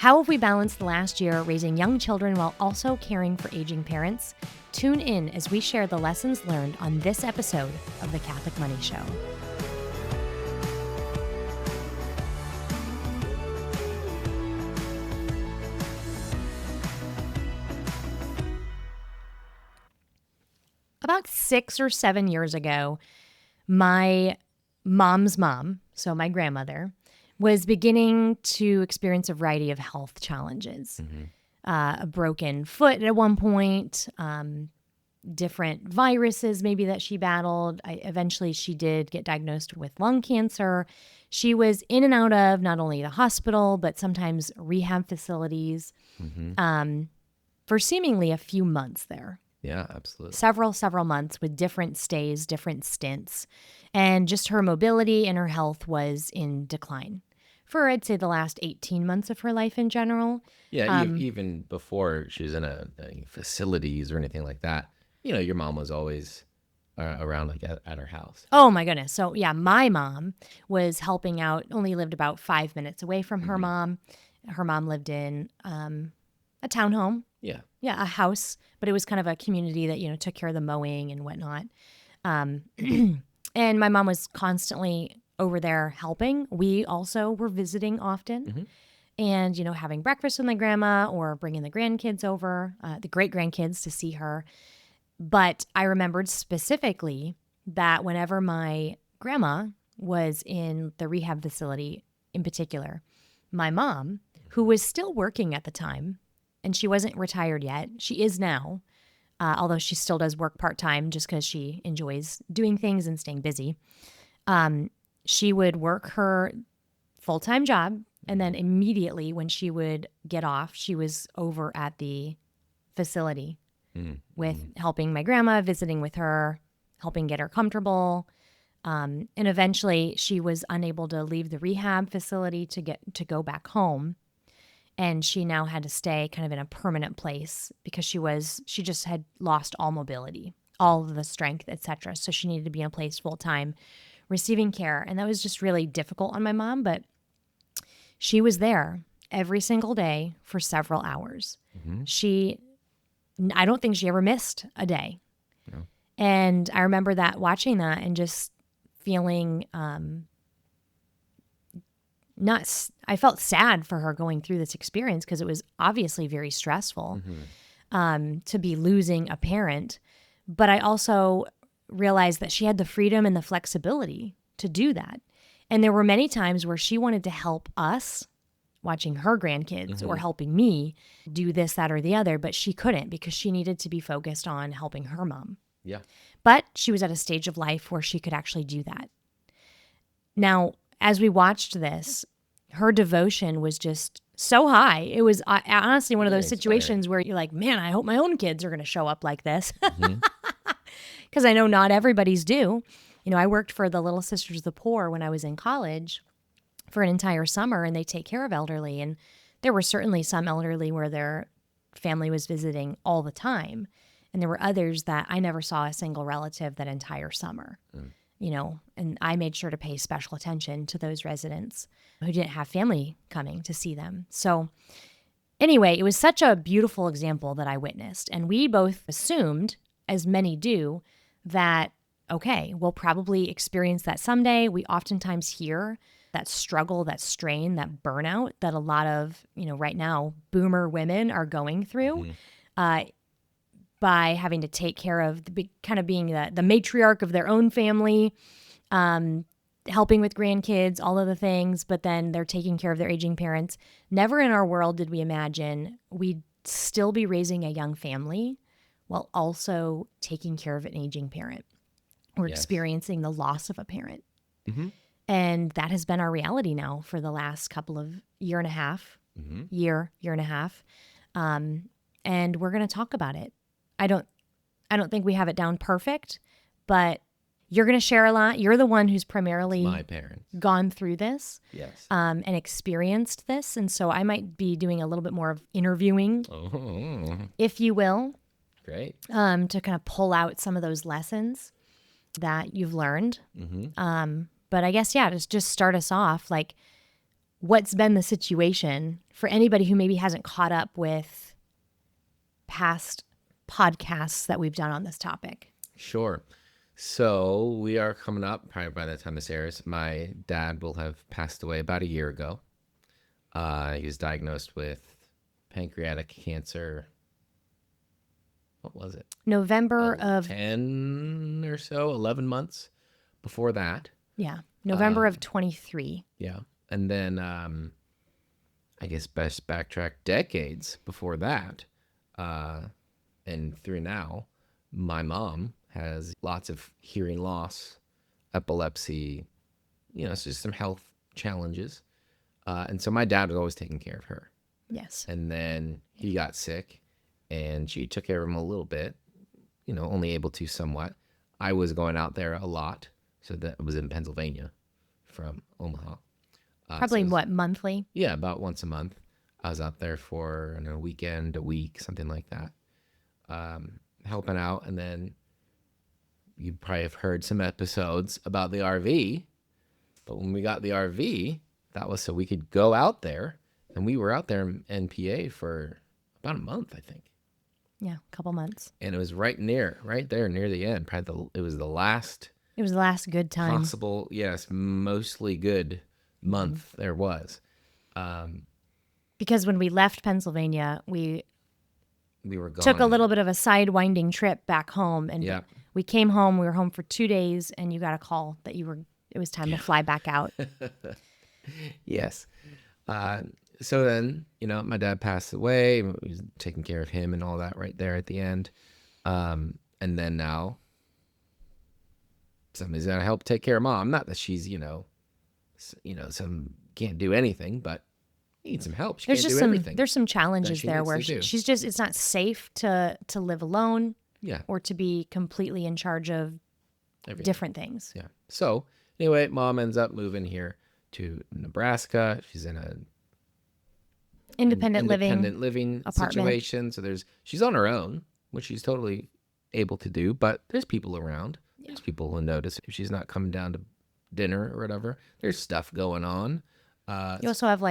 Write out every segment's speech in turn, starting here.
How have we balanced the last year raising young children while also caring for aging parents? Tune in as we share the lessons learned on this episode of The Catholic Money Show. About 6 or 7 years ago, my mom's mom, so my grandmother, was beginning to experience a variety of health challenges. A broken foot at one point, different viruses maybe that she battled. Eventually, she did get diagnosed with lung cancer. She was in and out of not only the hospital, but sometimes rehab facilities for seemingly a few months there. Yeah, absolutely. Several months with different stays, different stints. And just her mobility and her health was in decline for, I'd say, the last 18 months of her life in general. Yeah, even before she was in any facilities or anything like that, your mom was always around like at her house. Oh, my goodness. So, yeah, my mom was helping out, only lived about 5 minutes away from her mom. Her mom lived in a townhome. Yeah, a house, but it was kind of a community that, took care of the mowing and whatnot. And my mom was constantly over there helping. We also were visiting often and, having breakfast with my grandma or bringing the grandkids over, the great-grandkids to see her. But I remembered specifically that whenever my grandma was in the rehab facility in particular, my mom, who was still working at the time, and she wasn't retired yet. She is now, although she still does work part-time just because she enjoys doing things and staying busy. She would work her full-time job, and then immediately when she would get off, she was over at the facility with helping my grandma, visiting with her, helping get her comfortable. And eventually she was unable to leave the rehab facility to go back home. And she now had to stay kind of in a permanent place because she just had lost all mobility, all of the strength, etc. So she needed to be in a place full time, receiving care. And that was just really difficult on my mom, but she was there every single day for several hours. I don't think she ever missed a day. No. And I remember watching that and just feeling I felt sad for her going through this experience because it was obviously very stressful to be losing a parent. But I also realized that she had the freedom and the flexibility to do that. And there were many times where she wanted to help us, watching her grandkids or helping me do this, that, or the other, but she couldn't because she needed to be focused on helping her mom. Yeah. But she was at a stage of life where she could actually do that. Now, as we watched this, her devotion was just so high. It was honestly one of those situations where you're like, man, I hope my own kids are going to show up like this. Because I know not everybody's do. I worked for the Little Sisters of the Poor when I was in college for an entire summer, and they take care of elderly. And there were certainly some elderly where their family was visiting all the time. And there were others that I never saw a single relative that entire summer. And I made sure to pay special attention to those residents who didn't have family coming to see them. So anyway, it was such a beautiful example that I witnessed. And we both assumed, as many do, that, okay, we'll probably experience that someday. We oftentimes hear that struggle, that strain, that burnout that a lot of, right now, boomer women are going through. By having to take care of kind of being the matriarch of their own family, helping with grandkids, all of the things, but then they're taking care of their aging parents. Never in our world did we imagine we'd still be raising a young family while also taking care of an aging parent or experiencing the loss of a parent. And that has been our reality now for the last couple of year and a half. And we're going to talk about it. I don't think we have it down perfect, but you're going to share a lot. You're the one who's primarily my parents gone through this, yes, and experienced this, and so I might be doing a little bit more of interviewing, if you will. Great. To kind of pull out some of those lessons that you've learned. But I guess just start us off. Like, what's been the situation for anybody who maybe hasn't caught up with past podcasts that we've done on this topic. Sure. So we are coming up, probably by the time this airs, my dad will have passed away about a year ago. He was diagnosed with pancreatic cancer. What was it? November of 10 or so, 11 months before that. Yeah. November of 23. Yeah. And then I guess best backtrack decades before that. And through now, my mom has lots of hearing loss, epilepsy, so just some health challenges. And so my dad was always taking care of her. Yes. And then he got sick and she took care of him a little bit, only able to somewhat. I was going out there a lot. So that was in Pennsylvania from Omaha. Probably monthly? Yeah, about once a month. I was out there for a weekend, a week, something like that, helping out. And then you probably have heard some episodes about the RV. But when we got the RV, that was so we could go out there. And we were out there in PA for about a month, I think. Yeah, a couple months. And it was right there near the end. It was the last good time. Possible, yes, mostly good month there was. Because when we left Pennsylvania, we were gone. Took a little bit of a sidewinding trip back home. And we came home. We were home for 2 days, and you got a call that it was time to fly back out. Yes. So then, my dad passed away. We was taking care of him and all that right there at the end. And then now, somebody's got to help take care of mom. Not that she's, some can't do anything, but needs some help. She can't do everything. There's some challenges there where she's just, it's not safe to live alone. Yeah. Or to be completely in charge of different things. Yeah. So anyway, mom ends up moving here to Nebraska. She's in a independent living apartment situation. So she's on her own, which she's totally able to do, but there's people around. Yeah. There's people who notice if she's not coming down to dinner or whatever. There's stuff going on. You also have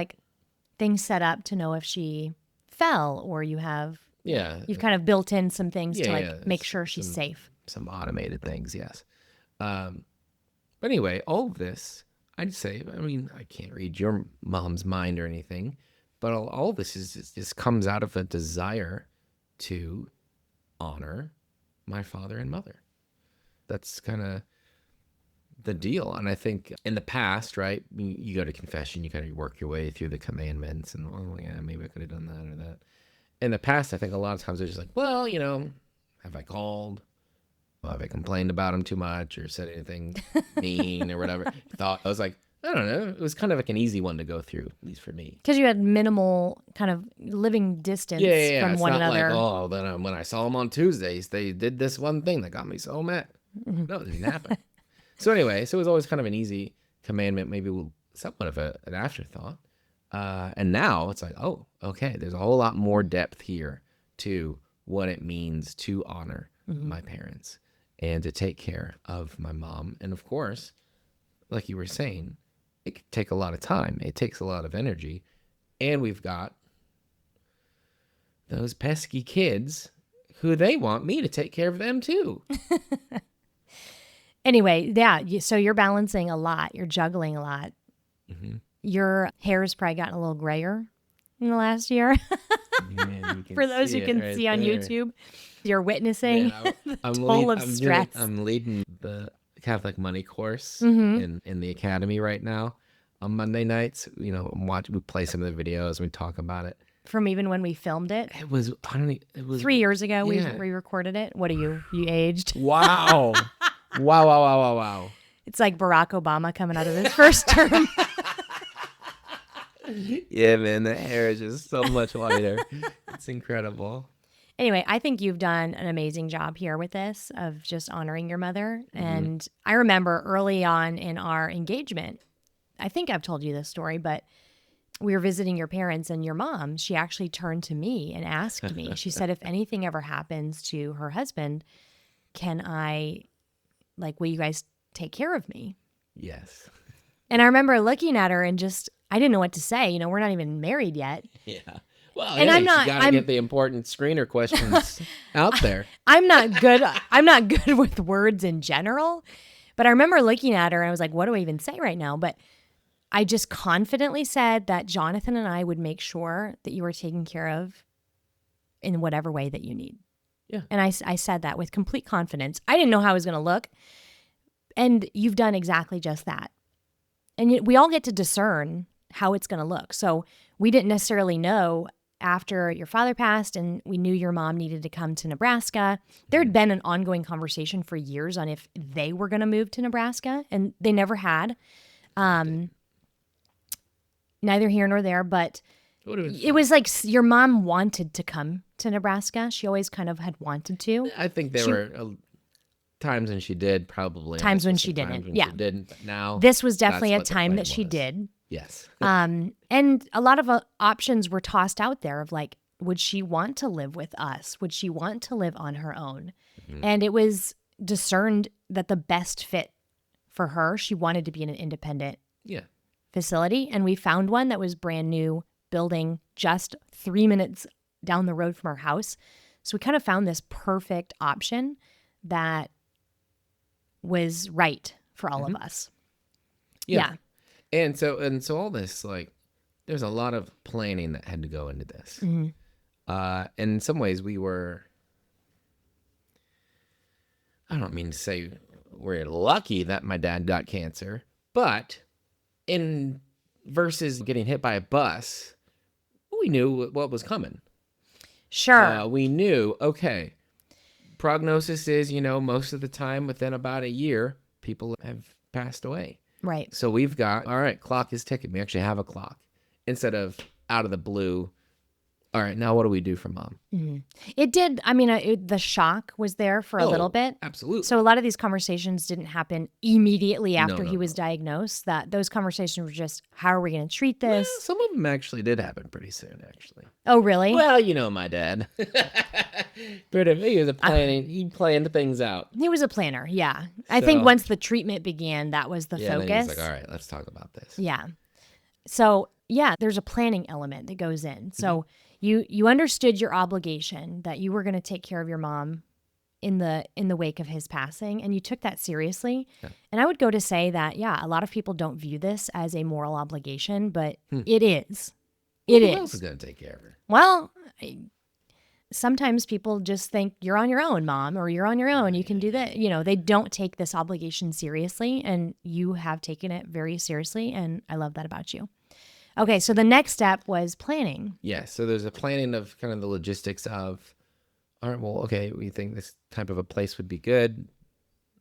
things set up to know if she fell, or you've kind of built in some things to make sure she's safe. Some automated things, yes. But anyway, all of this, I'd say, I can't read your mom's mind or anything, but all this just comes out of a desire to honor my father and mother. That's kind of the deal. And I think in the past, right, you go to confession, you kind of work your way through the commandments and, maybe I could have done that or that. In the past, I think a lot of times they're just like, well, have I called? Have I complained about him too much or said anything mean or whatever? I was like, I don't know. It was kind of an easy one to go through, at least for me. Because you had minimal kind of living distance from it's one not another. Like, then when I saw them on Tuesdays, they did this one thing that got me so mad. Mm-hmm. No, it didn't happen. So anyway, it was always kind of an easy commandment, maybe somewhat of an afterthought. And now it's like, oh, okay, there's a whole lot more depth here to what it means to honor my parents and to take care of my mom. And of course, like you were saying, it could take a lot of time. It takes a lot of energy. And we've got those pesky kids who they want me to take care of them too. Anyway, so you're balancing a lot. You're juggling a lot. Mm-hmm. Your hair's probably gotten a little grayer in the last year. For those who can see on YouTube, you're witnessing the toll of stress. I'm leading the Catholic Money course in the academy right now on Monday nights. We play some of the videos and we talk about it. From even when we filmed it? It was 3 years ago we recorded it. What are you aged? Wow. Wow. It's like Barack Obama coming out of his first term. Yeah, man, the hair is just so much whiter. It's incredible. Anyway, I think you've done an amazing job here with this of just honoring your mother. Mm-hmm. And I remember early on in our engagement, I think I've told you this story, but we were visiting your parents and your mom, she actually turned to me and asked me, she said, if anything ever happens to her husband, will you guys take care of me? Yes. And I remember looking at her and just, I didn't know what to say. You know, we're not even married yet. Yeah. Well, And hey, I'm not. you gotta get the important screener questions out there. I'm not good. I'm not good with words in general. But I remember looking at her and I was like, what do I even say right now? But I just confidently said that Jonathan and I would make sure that you were taken care of in whatever way that you need. Yeah. And I said that with complete confidence. I didn't know how I was going to look. And you've done exactly just that. And we all get to discern how it's going to look. So we didn't necessarily know after your father passed and we knew your mom needed to come to Nebraska. There had been an ongoing conversation for years on if they were going to move to Nebraska, and they never had. Neither here nor there, but it was like your mom wanted to come to Nebraska. She always kind of had wanted to. I think there were times when she did, probably. Times when she didn't. Yeah. She didn't, but now this was definitely a time that she did. Yes. And a lot of options were tossed out there of like, would she want to live with us? Would she want to live on her own? Mm-hmm. And it was discerned that the best fit for her, she wanted to be in an independent facility. And we found one that was brand new, building just 3 minutes down the road from our house. So we kind of found this perfect option that was right for all of us. Yeah. And so all this, like, there's a lot of planning that had to go into this. Mm-hmm. And in some ways we were, I don't mean to say we're lucky that my dad got cancer, but in versus getting hit by a bus, we knew what was coming. Sure. We knew, okay, prognosis is, most of the time within about a year, people have passed away. Right. So we've got, all right, clock is ticking. We actually have a clock instead of out of the blue. All right, now what do we do for mom? Mm-hmm. It did. I mean, the shock was there for a little bit. Absolutely. So a lot of these conversations didn't happen immediately after he was diagnosed. That those conversations were just, how are we going to treat this? Well, some of them actually did happen pretty soon, actually. Oh, really? Well, my dad. But he was he planned things out. He was a planner, yeah. I think once the treatment began, that was the focus. Then he was like, all right, let's talk about this. Yeah. So, yeah, there's a planning element that goes in. So you understood your obligation that you were going to take care of your mom in the wake of his passing, and you took that seriously. Yeah. And I would go to say that, a lot of people don't view this as a moral obligation, but it is. Who else is going to take care of her? Well, sometimes people just think you're on your own, mom, or you're on your own. You can do that. They don't take this obligation seriously, and you have taken it very seriously. And I love that about you. Okay. So the next step was planning. Yeah. So there's a planning of kind of the logistics of, all right, well, okay, we think this type of a place would be good.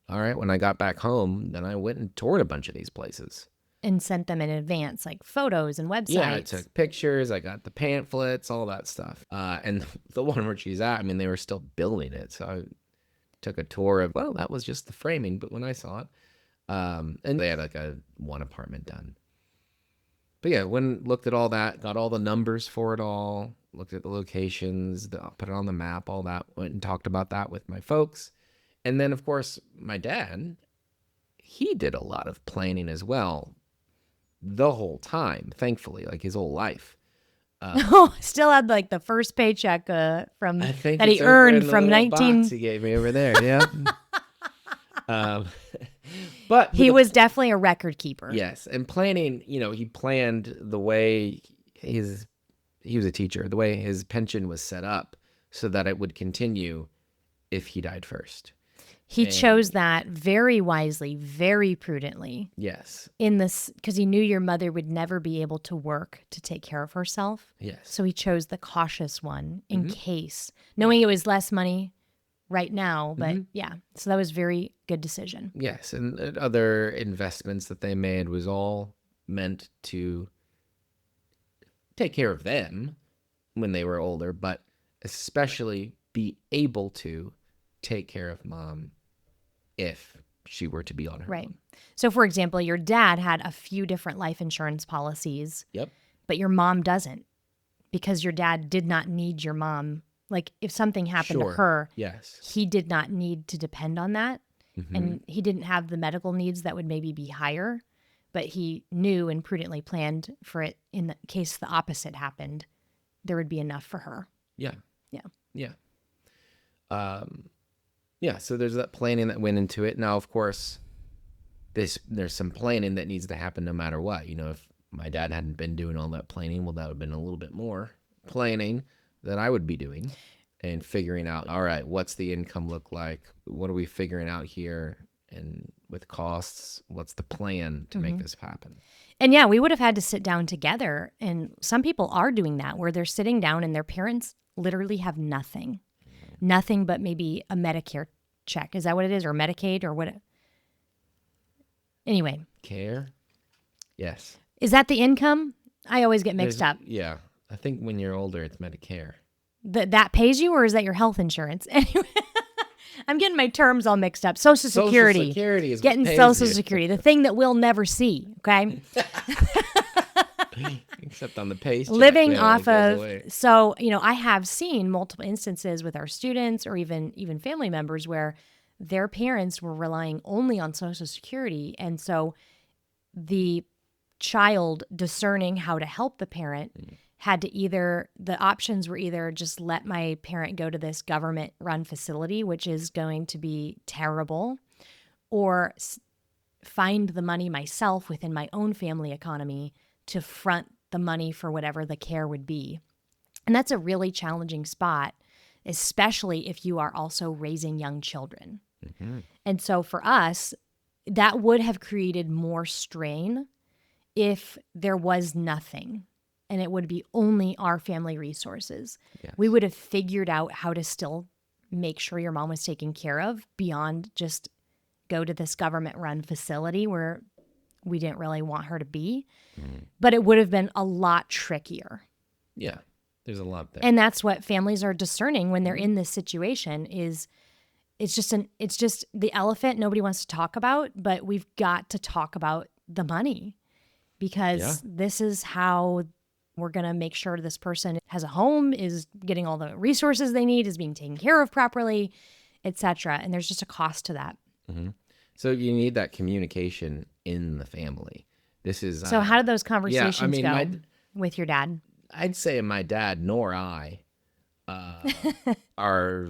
All right. When I got back home, then I went and toured a bunch of these places. And sent them in advance, like photos and websites. Yeah, I took pictures. I got the pamphlets, all that stuff. And the one where she's at, I mean, they were still building it. So I took a tour of, well, that was just the framing. But when I saw it, and they had like one apartment done. But yeah, looked at all that, got all the numbers for it all, looked at the locations, put it on the map, all that, went and talked about that with my folks. And then, of course, my dad, he did a lot of planning as well. The whole time, thankfully, like his whole life. Still had like the first paycheck from that he earned earned from 19. He gave me over there, yeah. But he was definitely a record keeper. Yes, and planning. He planned the way he was a teacher, the way his pension was set up, so that it would continue if he died first. He chose that very wisely, very prudently. Yes. In this, because he knew your mother would never be able to work to take care of herself. Yes. So he chose the cautious one in case, knowing it was less money right now. But so that was a very good decision. Yes. And other investments that they made was all meant to take care of them when they were older, but especially be able to take care of mom if she were to be on her own. So, for example, your dad had a few different life insurance policies. Yep. But your mom doesn't, because your dad did not need your mom. Like, if something happened to her, he did not need to depend on that. Mm-hmm. And he didn't have the medical needs that would maybe be higher. but he knew and prudently planned for it in the case the opposite happened. There would be enough for her. Yeah. Yeah. Yeah. Yeah. So there's that planning that went into it. Now, of course, there's some planning that needs to happen no matter what. If my dad hadn't been doing all that planning, well, that would have been a little bit more planning that I would be doing and figuring out, all right, what's the income look like? What are we figuring out here? And with costs, what's the plan to make this happen? And yeah, we would have had to sit down together. And some people are doing that where they're sitting down and their parents literally have nothing but maybe a Medicare check. Is that what it is? Or Medicaid or what? Anyway. Care? Yes. Is that the income? I always get mixed up. Yeah. I think when you're older, it's Medicare. That pays you, or is that your health insurance? Anyway, I'm getting my terms all mixed up. Social Security. Social Security is getting what pays Social you. Security, the thing that we'll never see, okay? Except on the paycheck. Living off of, so, I have seen multiple instances with our students or even family members where their parents were relying only on Social Security. And so the child discerning how to help the parent had to the options were either just let my parent go to this government run facility, which is going to be terrible, or find the money myself within my own family economy to front the money for whatever the care would be. And that's a really challenging spot, especially if you are also raising young children. Mm-hmm. And so for us, that would have created more strain if there was nothing and it would be only our family resources. Yes. We would have figured out how to still make sure your mom was taken care of beyond just go to this government-run facility where we didn't really want her to be. Mm. But it would have been a lot trickier. Yeah, there's a lot there. And that's what families are discerning when they're in this situation is it's just the elephant nobody wants to talk about, but we've got to talk about the money because this is how we're going to make sure this person has a home, is getting all the resources they need, is being taken care of properly, etc. And there's just a cost to that. Mm-hmm. So you need that communication in the family. This is so. How did those conversations go with your dad? I'd say my dad nor I are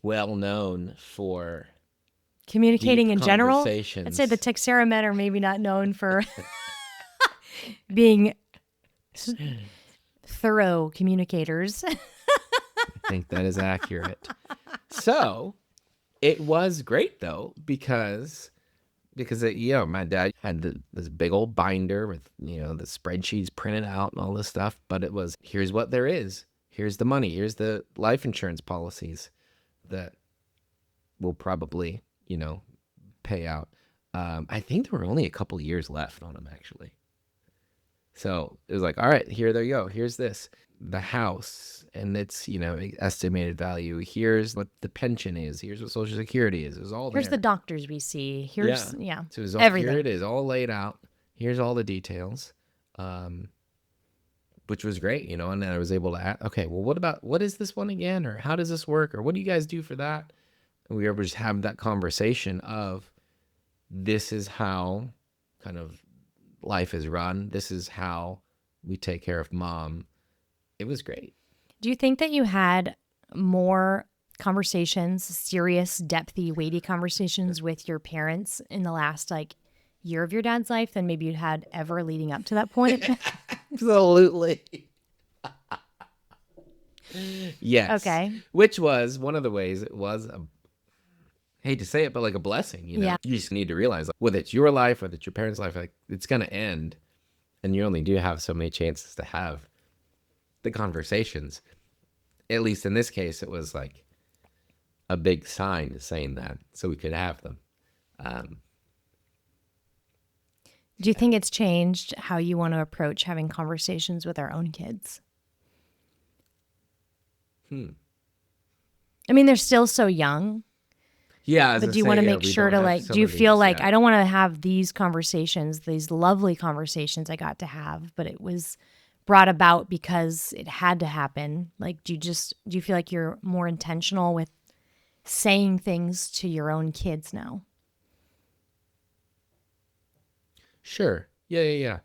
well known for communicating in general. I'd say the Texera men are maybe not known for being thorough communicators. I think that is accurate. So it was great though because my dad had this big old binder with the spreadsheets printed out and all this stuff, but it was, here's what there is, here's the money, here's the life insurance policies that will probably pay out. I think there were only a couple years left on them actually. So it was like, all right, here there you go. Here's the house and its, estimated value. Here's what the pension is. Here's what Social Security is. It's all there. Here's the doctors we see. Here's, So it was everything. Here it is, all laid out. Here's all the details, which was great, and then I was able to ask, okay, well, what is this one again? Or how does this work? Or what do you guys do for that? And we were able to just have that conversation of this is how kind of life is run. This is how we take care of mom. It was great. Do you think that you had more conversations, serious, depthy, weighty conversations with your parents in the last year of your dad's life than maybe you had ever leading up to that point? Absolutely. Yes. Okay. Which was one of the ways it was hate to say it, but like a blessing, Yeah. You just need to realize whether it's your life, whether it's your parents' life, it's going to end. And you only do have so many chances to have the conversations. At least in this case, it was like a big sign saying that so we could have them. Do you think it's changed how you want to approach having conversations with our own kids? I mean, they're still so young. Yeah. But do you want to make sure to do you feel like I don't want to have these conversations, these lovely conversations I got to have, but it was brought about because it had to happen? Do you feel like you're more intentional with saying things to your own kids now? Sure. Yeah.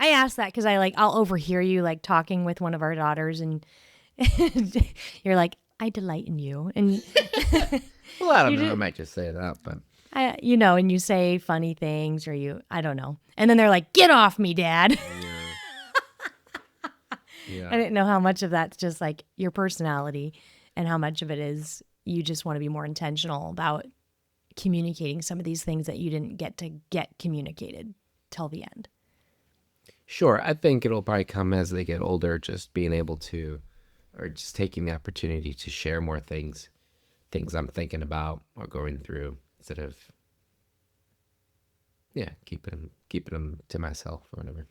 I asked that because I'll overhear you like talking with one of our daughters, and you're like, I delight in you, and Well, I don't you know. I just, might just say that, but and you say funny things, or I don't know, and then they're like, get off me, Dad. yeah. I didn't know how much of that's just like your personality, and how much of it is you just want to be more intentional about communicating some of these things that you didn't get to get communicated till the end. Sure. I think it'll probably come as they get older, just being able to, or just taking the opportunity to share more things I'm thinking about or going through, instead of, keeping them to myself or whatever.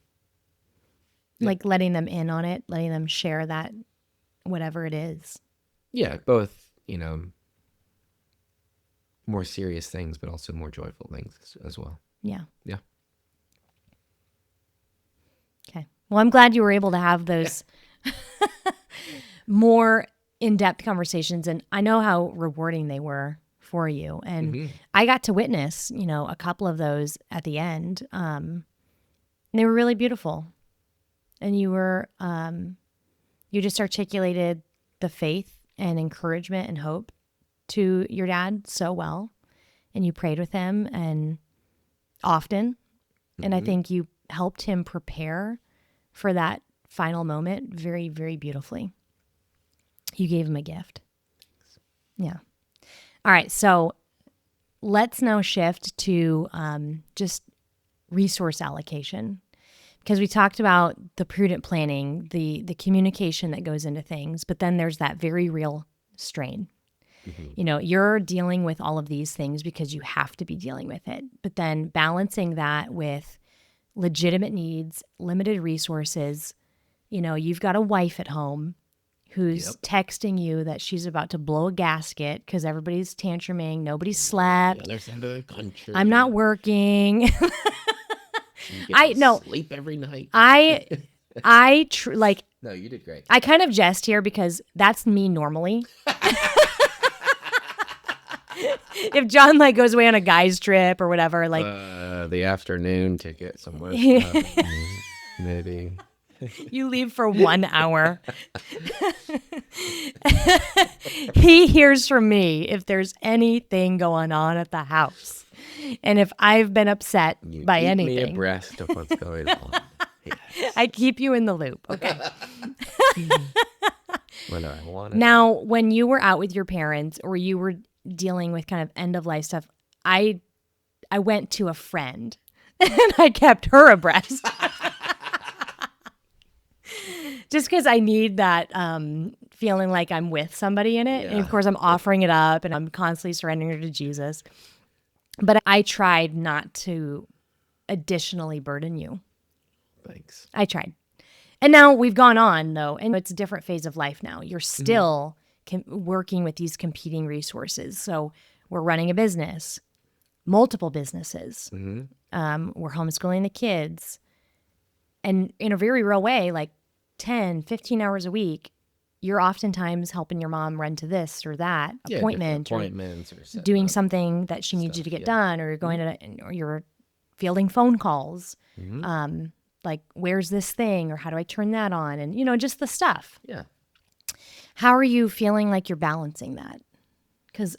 Yeah. Like letting them in on it, letting them share that, whatever it is. Yeah, both, more serious things, but also more joyful things as well. Yeah. Yeah. Okay. Well, I'm glad you were able to have those more in-depth conversations, and I know how rewarding they were for you. And I got to witness, a couple of those at the end. They were really beautiful. And you just articulated the faith and encouragement and hope to your dad so well. And you prayed with him and often. And I think you helped him prepare for that final moment very, very beautifully. You gave him a gift. Yeah. All right. So let's now shift to just resource allocation, because we talked about the prudent planning, the communication that goes into things, but then there's that very real strain. You're dealing with all of these things because you have to be dealing with it, but then balancing that with legitimate needs, limited resources. You've got a wife at home who's texting you that she's about to blow a gasket because everybody's tantruming, nobody slept. The other side of the country. I'm not working. Sleep every night. No, you did great. I kind of jest here because that's me normally. If John goes away on a guy's trip or whatever, the afternoon ticket somewhere. Maybe. You leave for 1 hour. He hears from me if there's anything going on at the house. And if I've been upset by anything. Keep me abreast of what's going on. Yes. I keep you in the loop. Okay. When I want it. Now, when you were out with your parents or you were dealing with kind of end of life stuff, I went to a friend and I kept her abreast. Just because I need that feeling like I'm with somebody in it. Yeah. And of course, I'm offering it up and I'm constantly surrendering to Jesus. But I tried not to additionally burden you. Thanks. I tried. And now we've gone on, though, and it's a different phase of life now. You're still working with these competing resources. So we're running a business, multiple businesses. We're homeschooling the kids. And in a very real way, 10, 15 hours a week, you're oftentimes helping your mom run to this or that appointment, appointments or doing something that she needs you to get done, or you're going or you're fielding phone calls. Where's this thing, or how do I turn that on? And, just the stuff. Yeah. How are you feeling like you're balancing that? Because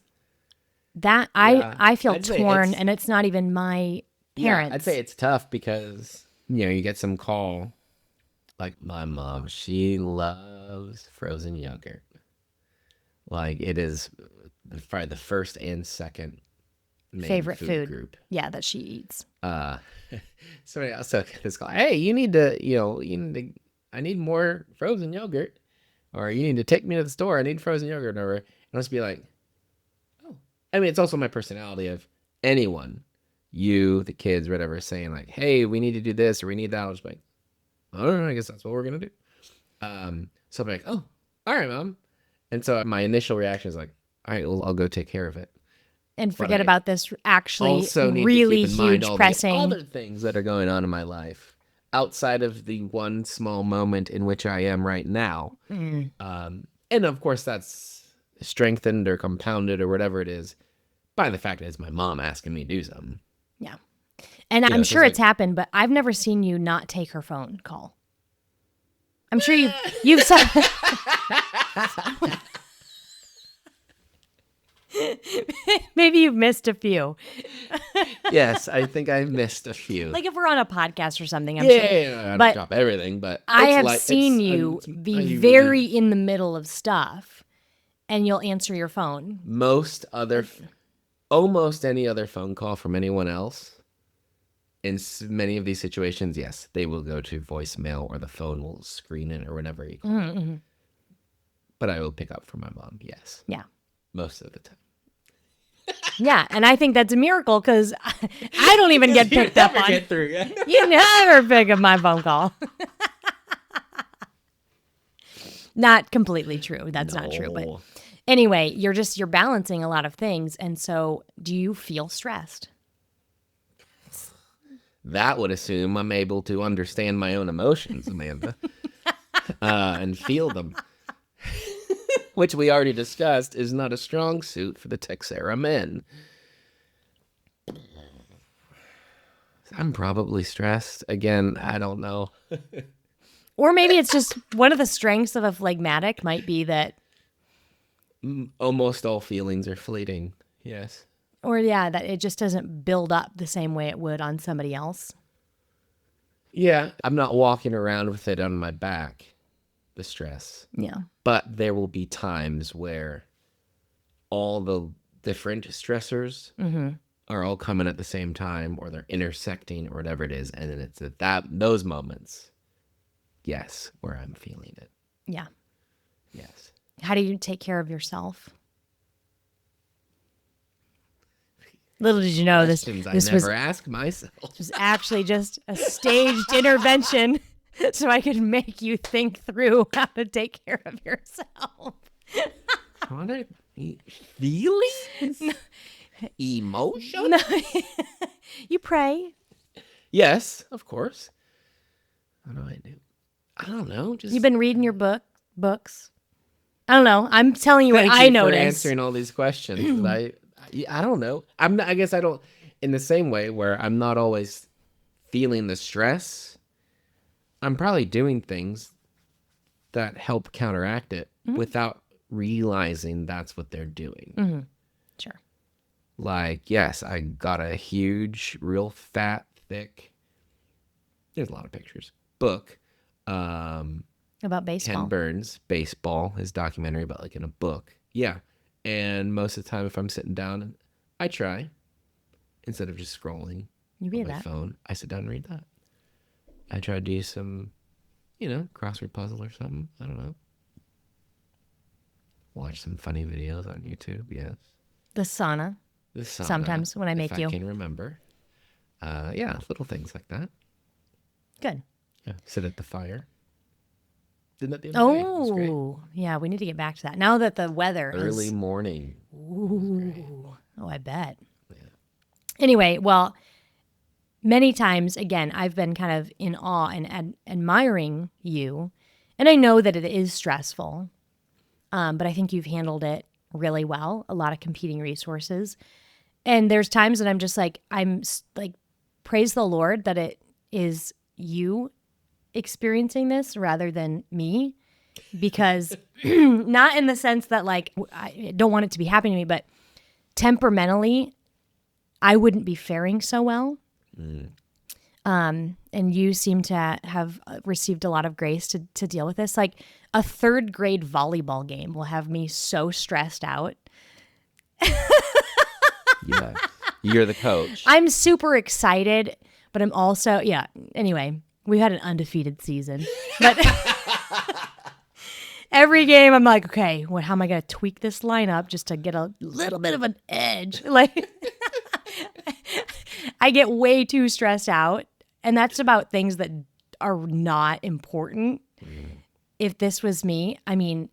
I feel torn, and it's not even my parents. Yeah, I'd say it's tough because, you get some call. Like my mom, she loves frozen yogurt. It is probably the first and second main favorite food group. Yeah, that she eats. Somebody also get this call. Hey, you need to, I need more frozen yogurt, or you need to take me to the store. I need frozen yogurt, or and I'll just be like, oh. I mean, it's also my personality of anyone, you, the kids, whatever, saying hey, we need to do this or we need that. I'll just be like, all right, I guess that's what we're going to do. So I'm like, oh, all right, Mom. And so my initial reaction is all right, well, I'll go take care of it. And forget about this actually also need really to keep in mind huge all pressing. The other things that are going on in my life outside of the one small moment in which I am right now. And of course, that's strengthened or compounded or whatever it is by the fact that it's my mom asking me to do something. Yeah. And I'm sure it's happened, but I've never seen you not take her phone call. I'm sure you've saw. Maybe you've missed a few. Yes, I think I missed a few. Like if we're on a podcast or something, I'm sure. Yeah, I drop everything, but I have seen you be very in the middle of stuff, and you'll answer your phone. Almost any other phone call from anyone else, in many of these situations, yes, they will go to voicemail or the phone will screen it or whatever you call it. Mm-hmm. But I will pick up for my mom, yes. Yeah. Most of the time. Yeah, and I think that's a miracle because I don't even get picked up on. Get through. You never pick up my phone call. Not completely true. That's not true. But anyway, you're balancing a lot of things. And so do you feel stressed? That would assume I'm able to understand my own emotions, Amanda, and feel them. Which we already discussed is not a strong suit for the Texera men. I'm probably stressed. Again, I don't know. Or maybe it's just one of the strengths of a phlegmatic might be that almost all feelings are fleeting. Yes. Or that it just doesn't build up the same way it would on somebody else. Yeah, I'm not walking around with it on my back. The stress. Yeah. But there will be times where all the different stressors are all coming at the same time, or they're intersecting or whatever it is. And then it's at those moments, yes, where I'm feeling it. Yeah. Yes. How do you take care of yourself? Little did you know this never ask myself. This was actually just a staged intervention. So I could make you think through how to take care of yourself. Feelings? No. Emotion? No. You pray? Yes, of course. What do I do? I don't know. You've been reading your books? I don't know. I'm telling you what I noticed. For answering all these questions. I don't know. I guess I don't. In the same way where I'm not always feeling the stress, I'm probably doing things that help counteract it without realizing that's what they're doing. Mm-hmm. Sure. Like, yes, I got a huge, real fat, thick, there's a lot of pictures, book. About baseball. Ken Burns, Baseball, his documentary about like in a book. Yeah. And most of the time if I'm sitting down, I try, instead of just scrolling on my phone, I sit down and read that. I try to do some, crossword puzzle or something. I don't know. Watch some funny videos on YouTube, yes. The sauna. Sometimes when I make you. I can remember. Yeah, little things like that. Good. Yeah, sit at the fire. Did that the other day. It was great. Yeah, we need to get back to that. Now that the weather Early morning. Ooh. Oh, I bet. Yeah. Anyway, well, many times, again, I've been kind of in awe and admiring you. And I know that it is stressful, but I think you've handled it really well. A lot of competing resources. And there's times that I'm like, praise the Lord that it is you experiencing this rather than me. Because not in the sense that like, I don't want it to be happening to me, but temperamentally, I wouldn't be faring so well. And you seem to have received a lot of grace to deal with this. Like a third grade volleyball game will have me so stressed out. Yeah. You're the coach. I'm super excited, but I'm also, anyway, we had an undefeated season. But every game I'm like, okay, how am I going to tweak this lineup just to get a little bit of an edge? Like I get way too stressed out, and that's about things that are not important. If this was me, I mean,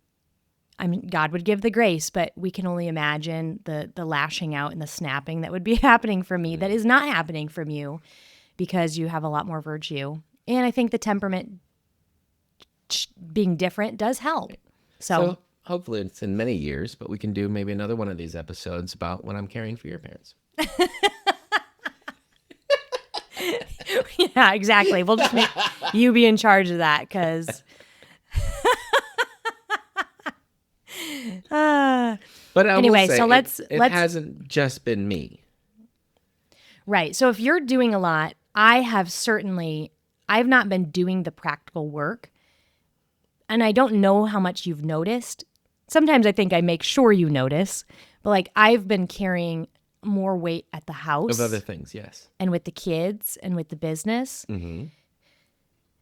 God would give the grace, but we can only imagine the lashing out and the snapping that would be happening for me that is not happening from you because you have a lot more virtue. And I think the temperament being different does help. So hopefully it's in many years, but we can do maybe another one of these episodes about when I'm caring for your parents. Yeah, exactly. We'll just make you be in charge of that because. But I Anyway, will say, so let's hasn't just been me. Right. So if you're doing a lot, I've not been doing the practical work. And I don't know how much you've noticed. Sometimes I think I make sure you notice, but like I've been carrying more weight at the house. Of other things, yes. And with the kids and with the business. Mm-hmm.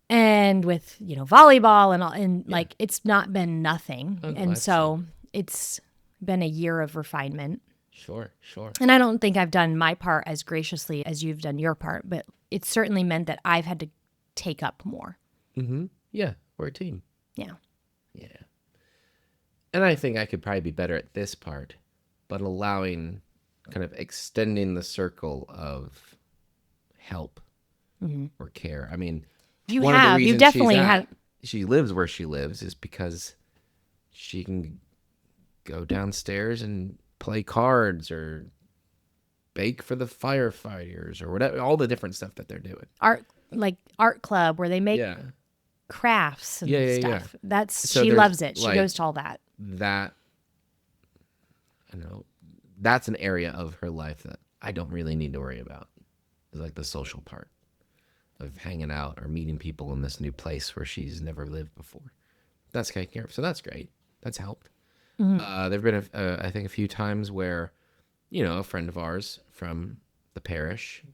And with, volleyball and all, and like it's not been nothing. And so it's been a year of refinement. Sure. And I don't think I've done my part as graciously as you've done your part, but it's certainly meant that I've had to take up more. Mm-hmm. Yeah, we're a team. Yeah. And I think I could probably be better at this part, but allowing, kind of extending the circle of help or care. I mean, you've definitely had. She lives where she lives is because she can go downstairs and play cards or bake for the firefighters or whatever, all the different stuff that they're doing. Art club where they make crafts and stuff. She loves it. She goes to all that. That, I know, that's an area of her life that I don't really need to worry about. It's like the social part of hanging out or meeting people in this new place where she's never lived before. That's taken care of. So that's great. That's helped. Mm-hmm. There have been, I think, a few times where, a friend of ours from the parish,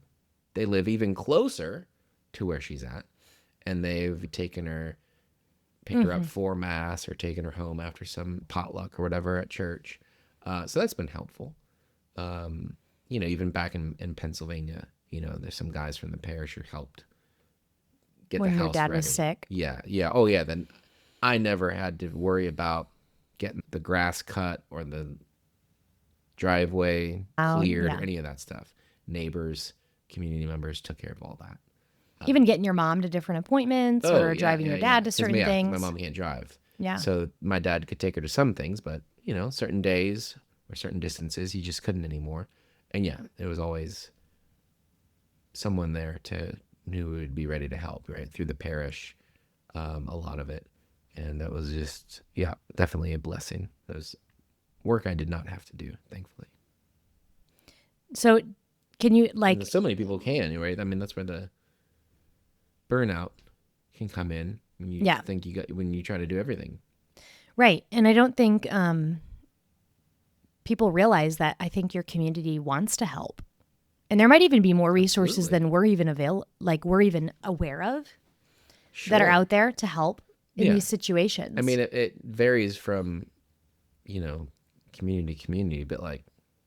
they live even closer to where she's at, and they've taken her, picked her up for mass or taken her home after some potluck or whatever at church. So that's been helpful. Even back in Pennsylvania, there's some guys from the parish who helped get the house ready. When your dad was sick? Yeah. Oh, yeah. Then I never had to worry about getting the grass cut or the driveway cleared or any of that stuff. Neighbors, community members took care of all that. Even getting your mom to different appointments or driving your dad to certain things. My mom can't drive. Yeah. So my dad could take her to some things, but, certain days or certain distances, he just couldn't anymore. And there was always someone there who would be ready to help, right? Through the parish, a lot of it. And that was just, definitely a blessing. That was work I did not have to do, thankfully. So can you And so many people can, right? I mean, that's where the burnout can come in when you think when you try to do everything. Right. And I don't think people realize that. I think your community wants to help. And there might even be more resources than we're even aware of that are out there to help in these situations. I mean, it varies from, community to community, but like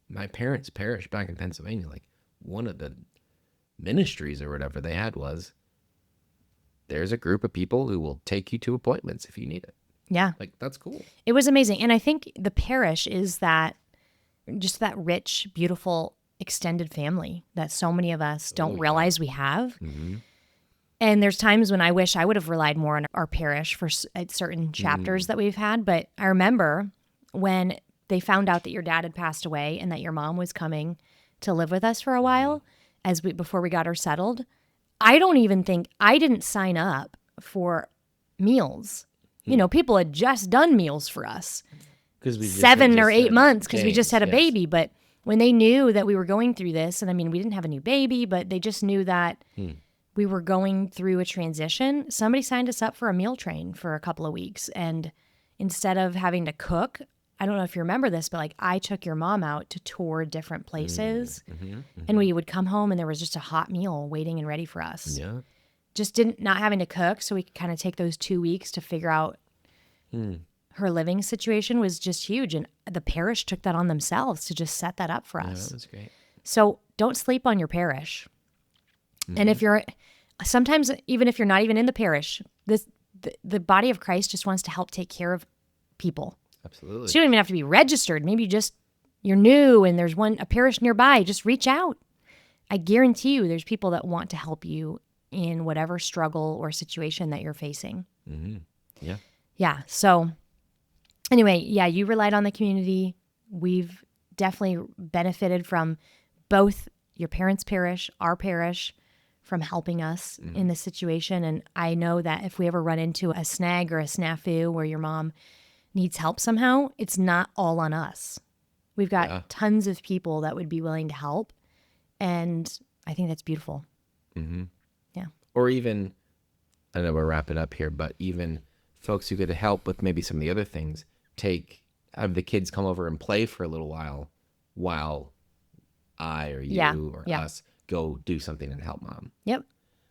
my parents' parish back in Pennsylvania, like one of the ministries or whatever they had was there's a group of people who will take you to appointments if you need it. Yeah. Like, that's cool. It was amazing. And I think the parish is that rich, beautiful, extended family that so many of us don't realize we have. Mm-hmm. And there's times when I wish I would have relied more on our parish for certain chapters that we've had. But I remember when they found out that your dad had passed away and that your mom was coming to live with us for a while before we got her settled. I didn't sign up for meals. People had just done meals for us. 7 or 8 months because we just had a baby. But when they knew that we were going through this, and I mean, we didn't have a new baby, but they just knew that we were going through a transition. Somebody signed us up for a meal train for a couple of weeks. And instead of having to cook, I don't know if you remember this, but like I took your mom out to tour different places and we would come home and there was just a hot meal waiting and ready for us. Yeah. Just not having to cook. So we could kind of take those 2 weeks to figure out her living situation was just huge. And the parish took that on themselves to just set that up for us. That was great. So don't sleep on your parish. And if sometimes even if you're not even in the parish, the body of Christ just wants to help take care of people. Absolutely. So you don't even have to be registered. Maybe you're new and there's a parish nearby. Just reach out. I guarantee you there's people that want to help you in whatever struggle or situation that you're facing. Mm-hmm. Yeah. Yeah. So Anyway, yeah, you relied on the community. We've definitely benefited from both your parents' parish, our parish, from helping us in this situation. And I know that if we ever run into a snag or a snafu where your mom needs help somehow, it's not all on us. We've got tons of people that would be willing to help. And I think that's beautiful. Mm-hmm. Yeah. Or even, I know we're wrapping up here, but even folks who could help with maybe some of the other things, have the kids come over and play for a little while I or you or us go do something and help mom. Yep.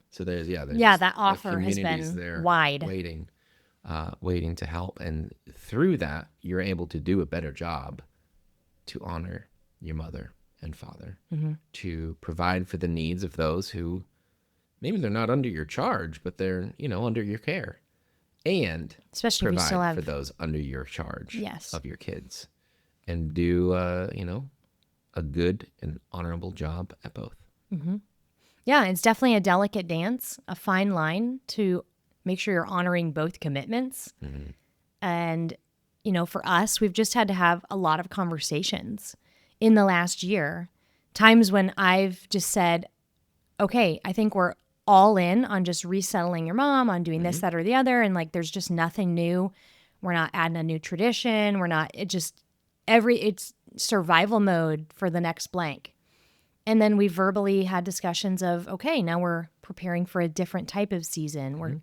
So there's that offer has been there wide, waiting to help, and through that you're able to do a better job to honor your mother and father, to provide for the needs of those who maybe they're not under your charge, but they're under your care, and especially provide if you still have for those under your charge of your kids, and do a good and honorable job at both. Mm-hmm. Yeah, it's definitely a delicate dance, a fine line to make sure you're honoring both commitments. Mm-hmm. And, for us, we've just had to have a lot of conversations in the last year, times when I've just said, okay, I think we're all in on just resettling your mom, on doing this, that, or the other. And there's just nothing new. We're not adding a new tradition. It's survival mode for the next blank. And then we verbally had discussions of, okay, now we're preparing for a different type of season. We're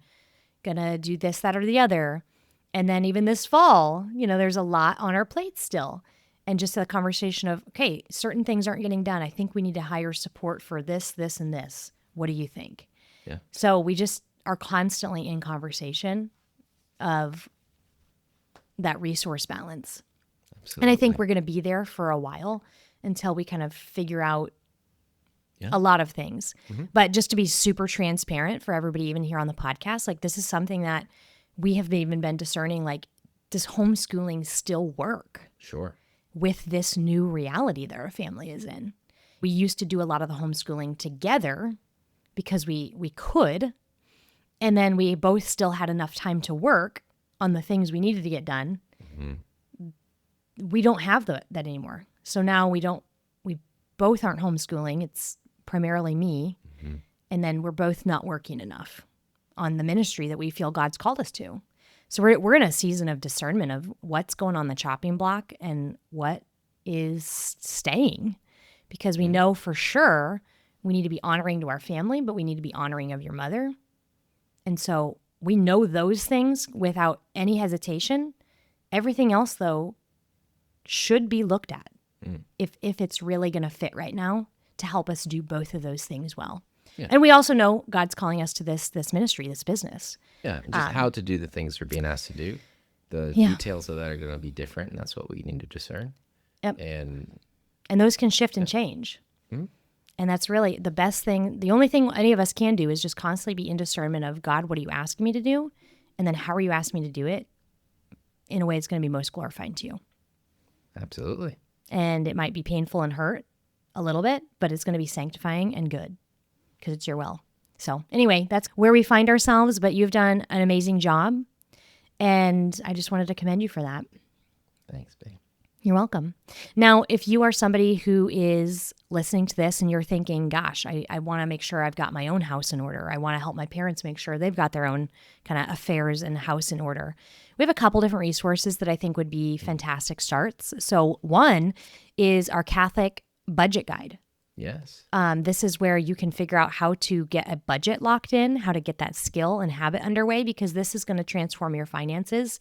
going to do this, that, or the other. And then even this fall, there's a lot on our plate still. And just a conversation of, okay, certain things aren't getting done. I think we need to hire support for this, this, and this. What do you think? Yeah. So we just are constantly in conversation of that resource balance. Absolutely. And I think we're going to be there for a while until we kind of figure out a lot of things. Mm-hmm. But just to be super transparent for everybody, even here on the podcast, this is something that we have even been discerning, does homeschooling still work? Sure. With this new reality that our family is in. We used to do a lot of the homeschooling together because we could, and then we both still had enough time to work on the things we needed to get done. Mm-hmm. We don't have that anymore. So now we both aren't homeschooling. It's primarily me. Mm-hmm. And then we're both not working enough on the ministry that we feel God's called us to. So we're in a season of discernment of what's going on the chopping block and what is staying, because we know for sure we need to be honoring to our family, but we need to be honoring of your mother. And so we know those things without any hesitation. Everything else, though, should be looked at if it's really going to fit right now to help us do both of those things well. Yeah. And we also know God's calling us to this ministry, this business. Yeah, just how to do the things we're being asked to do. The details of that are going to be different, and that's what we need to discern. Yep. And those can shift and change. Mm-hmm. And that's really the best thing. The only thing any of us can do is just constantly be in discernment of, God, what are you asking me to do? And then how are you asking me to do it in a way that's going to be most glorifying to you? Absolutely. And it might be painful and hurt a little bit, but it's going to be sanctifying and good because it's your will. So anyway, that's where we find ourselves, but you've done an amazing job. And I just wanted to commend you for that. Thanks, babe. You're welcome. Now, if you are somebody who is listening to this and you're thinking, gosh, I want to make sure I've got my own house in order. I want to help my parents make sure they've got their own kind of affairs and house in order. We have a couple different resources that I think would be fantastic starts. So one is our Catholic budget guide. Yes. This is where you can figure out how to get a budget locked in, how to get that skill and habit underway, because this is going to transform your finances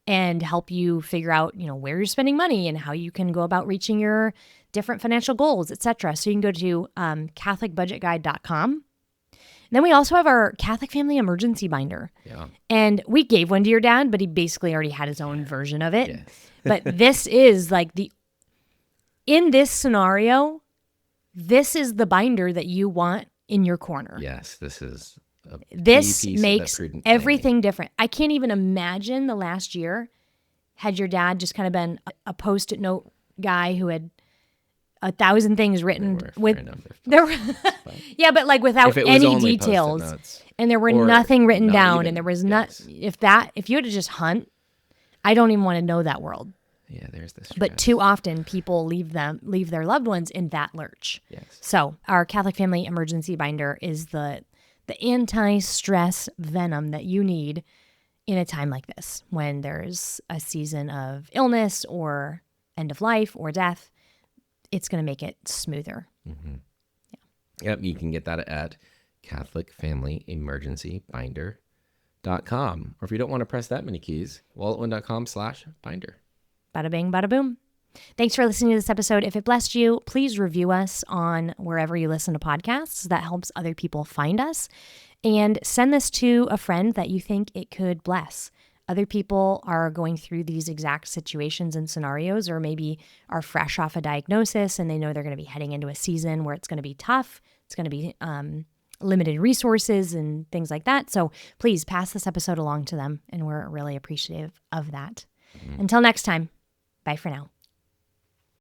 and help you figure out, where you're spending money and how you can go about reaching your different financial goals, etc. So you can go to CatholicBudgetGuide.com. And then we also have our Catholic Family Emergency Binder. Yeah. And we gave one to your dad, but he basically already had his own version of it. Yes. But this is in this scenario, this is the binder that you want in your corner. Yes, this is this makes everything different. I can't even imagine the last year had your dad just kind of been a Post-it note guy who had 1,000 things written with yeah, but without any details, and there were nothing written down, and there was if you had to just hunt, I don't even want to know that world. Yeah, there's the stress. But too often people leave their loved ones in that lurch. Yes. So our Catholic Family Emergency Binder is the anti-stress venom that you need in a time like this, when there's a season of illness or end of life or death. It's going to make it smoother. Mm-hmm. Yeah. Yep, you can get that at CatholicFamilyEmergencyBinder.com. Or if you don't want to press that many keys, walletone.com/binder. Bada bing, bada boom. Thanks for listening to this episode. If it blessed you, please review us on wherever you listen to podcasts. That helps other people find us. And send this to a friend that you think it could bless. Other people are going through these exact situations and scenarios, or maybe are fresh off a diagnosis and they know they're going to be heading into a season where it's going to be tough. It's going to be limited resources and things like that. So please pass this episode along to them. And we're really appreciative of that. Until next time, bye for now.